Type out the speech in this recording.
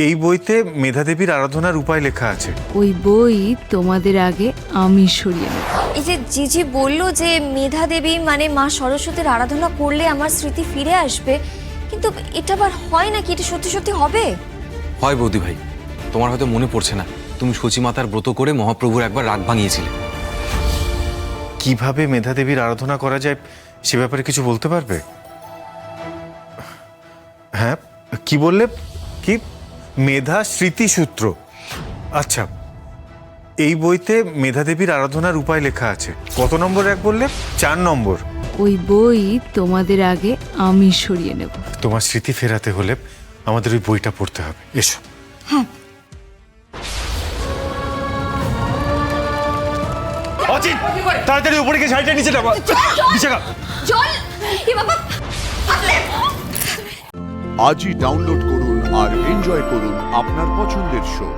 এই বইতে মেধা দেবীর আরাধনার উপায় লেখা আছে। ওই বই তোমাদের আগে আমি সরিয়ে নেব। এই যে জিজি বলল যে মেধা দেবী মানে মা সরস্বতীর আরাধনা করলে আমার স্মৃতি ফিরে আসবে, কিন্তু এটা আবার হয় নাকি? এটা সত্যি সত্যি হবে? হয় বৌদি ভাই, তোমার হয়তো মনে পড়ছে না, তুমি সচী মাতার ব্রত করে মহাপ্রভুর একবার রাগ ভাঙিয়েছিলে। কিভাবে মেধা দেবীর আরাধনা করা যায় সে ব্যাপারে কিছু বলতে পারবে? হ্যাঁ, কি বললে? কি মেধা স্মৃতিসূত্র? আচ্ছা, এই বইতে মেধা দেবীর আরাধনার উপায় লেখা আছে। কত নম্বর এক বললে? 4 নম্বর। ওই বই তোমাদের আগে আমি সরিয়ে নেব। তোমার স্মৃতি ফেরাতে হলে আমাদের ওই বইটা পড়তে হবে। এসো। অচিত, তাড়াতাড়ি উপরে গিয়ে শাড়িটা নিচে নামা। বিশাখা, জল! এ বাবা! আজই ডাউনলোড করুন আর এনজয় করুন আপনার পছন্দের শো।